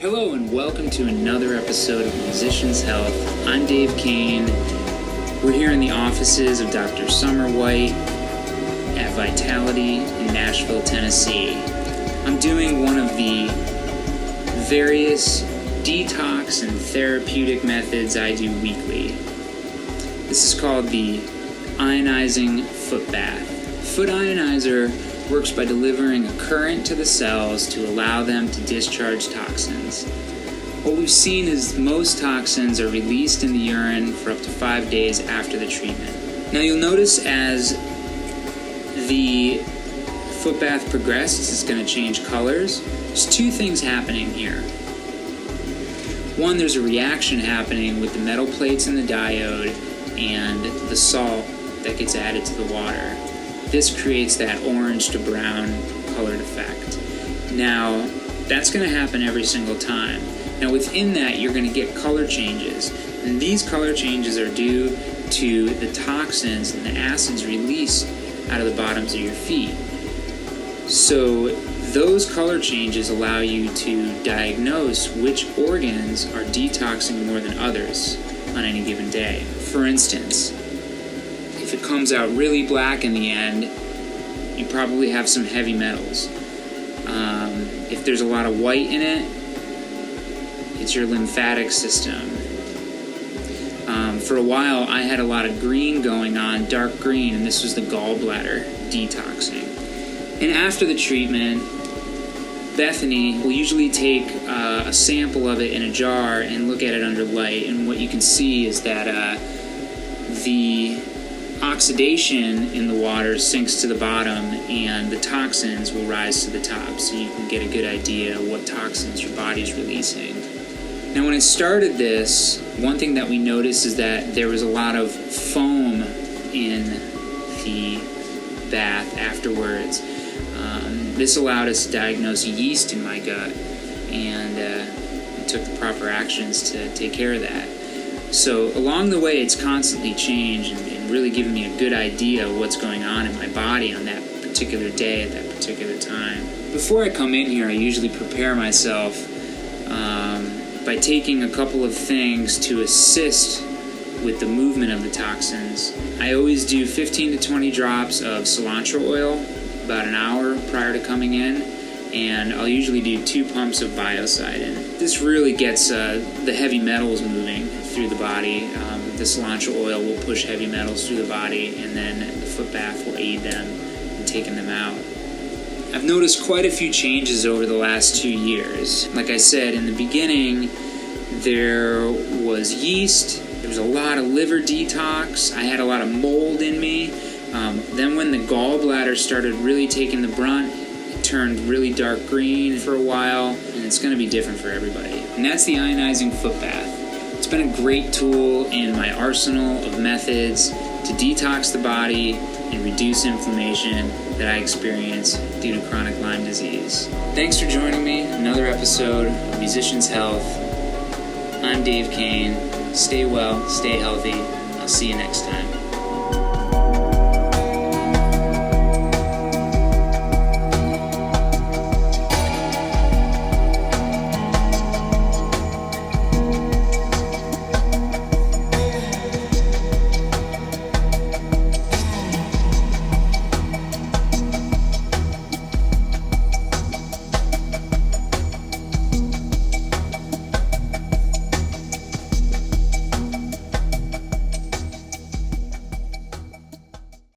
Hello and welcome to another episode of Musician's Health. I'm Dave Kane. We're here in the offices of Dr. Summer White at Vitality in Nashville, Tennessee. I'm doing one of the various detox and therapeutic methods I do weekly. This is called the ionizing foot bath. Foot ionizer works by delivering a current to the cells to allow them to discharge toxins. What we've seen is most toxins are released in the urine for up to 5 days after the treatment. Now you'll notice as the foot bath progresses, it's going to change colors. There's two things happening here. One, there's a reaction happening with the metal plates in the diode and the salt that gets added to the water. This creates that orange to brown colored effect. Now, that's going to happen every single time. Now, within that, you're going to get color changes. And these color changes are due to the toxins and the acids released out of the bottoms of your feet. So, those color changes allow you to diagnose which organs are detoxing more than others on any given day. For instance, if it comes out really black in the end, you probably have some heavy metals. If there's a lot of white in it, it's your lymphatic system. For a while, I had a lot of green going on, dark green, and this was the gallbladder detoxing. And after the treatment, Bethany will usually take a sample of it in a jar and look at it under light, and what you can see is that the oxidation in the water sinks to the bottom and the toxins will rise to the top, so you can get a good idea of what toxins your body's releasing. Now, when I started this, one thing that we noticed is that there was a lot of foam in the bath afterwards. This allowed us to diagnose yeast in my gut, and we took the proper actions to take care of that. So along the way, it's constantly changed and really given me a good idea of what's going on in my body on that particular day at that particular time. Before I come in here, I usually prepare myself by taking a couple of things to assist with the movement of the toxins. I always do 15 to 20 drops of cilantro oil about an hour prior to coming in, and I'll usually do 2 pumps of biocidin. This really gets the heavy metals moving through the body. The cilantro oil will push heavy metals through the body, and then the foot bath will aid them in taking them out. I've noticed quite a few changes over the last 2 years. Like I said, in the beginning, there was yeast, there was a lot of liver detox, I had a lot of mold in me. Then when the gallbladder started really taking the brunt, it turned really dark green for a while, and it's going to be different for everybody. And that's the ionizing foot bath. It's been a great tool in my arsenal of methods to detox the body and reduce inflammation that I experience due to chronic Lyme disease. Thanks for joining me. Another episode of Musician's Health. I'm Dave Kane. Stay well, stay healthy. I'll see you next time.